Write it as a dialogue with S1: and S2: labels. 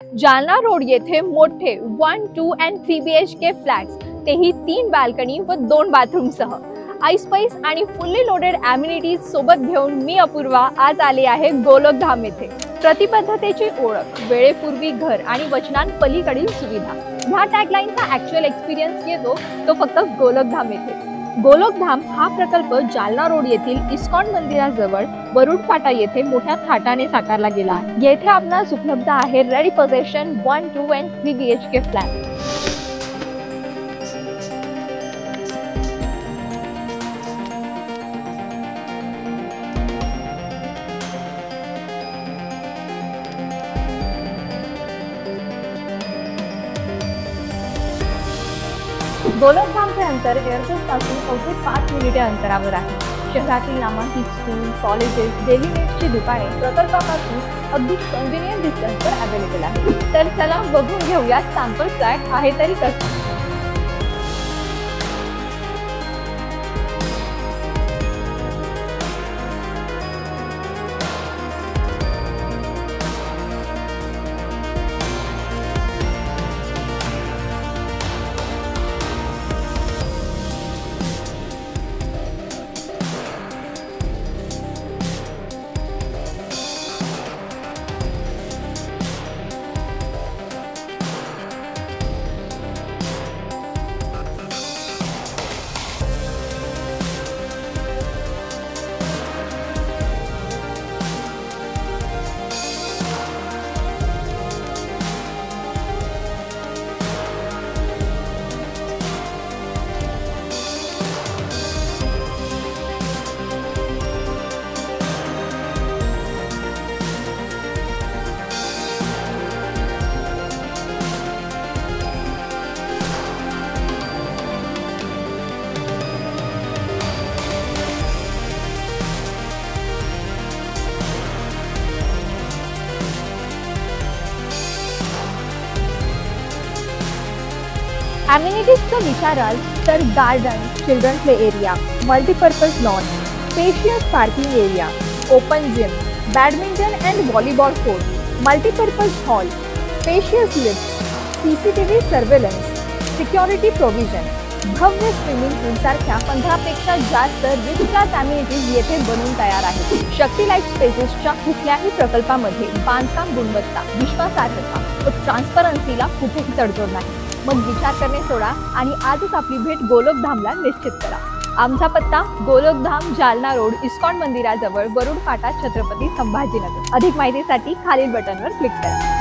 S1: Jalna road येथे मोठे 1, 2 and 3 BHK flats, तेही 3 बाल्कनी व 2 बाथरूम सह आईस्पाइस आणि फुल्ली लोडेड ॲम्युनिटीज सोबत घेऊन मी अपूर्वा आज आले आहे गोलोकधाम येथे। प्रतिबद्धतेची ओळख, वेळेपूर्वी घर आणि वचनांपलीकडील सुविधा, ह्या टॅगलाईनचा ॲक्च्युअल एक्सपिरियन्स येतो तो फक्त गोलोकधाम येथे। गोलोकधाम हा प्रकल्प जालना रोड येथील इस्कॉन मंदिराजवळ वरुड फाटा येथे मोठ्या थाटाने साकारला गेला आहे। येथे आपणास उपलब्ध आहे रेडी पोझेशन 1, 2 and 3 BHK फ्लॅट। गोलोकधामचे अंतर एअरपोर्ट पासून अवघे 5 मिनिटे अंतरावर आहे। शहरातील नामांकित स्कूल, कॉलेजेस, डेली नीड्सची दुकाने प्रकल्पापासून अगदी कन्व्हिनियंट डिस्टन्सवर अवेलेबल आहे। तर चला बघून घेऊया सॅम्पल फ्लॅट आहे तरी कसं। ॲम्युनिटीजचा विचाराल तर garden, children play area, multipurpose lawn, spacious parking area, open gym, badminton and volleyball court, multipurpose hall, spacious lift, CCTV surveillance, security provision, भव्य स्विमिंग पूल सारख्या 15 पेक्षा जास्त रिच क्लास ॲम्युनिटीज येथे बनवून तयार आहेत। शक्ती लाईफ स्पेसेसच्या कुठल्याही प्रकल्पामध्ये बांधकाम गुणवत्ता, विश्वासार्हता व ट्रान्सपरन्सीला कुठेही तडजोड नाही। मग विचार करणे सोडा आणि आजच आपली भेट गोलोकधामला निश्चित करा। आमचा पत्ता गोलोकधाम, जालना रोड, इस्कॉन मंदिराजवळ वरुड फाटा, छत्रपती संभाजीनगर। अधिक माहितीसाठी खालील बटनवर क्लिक करा।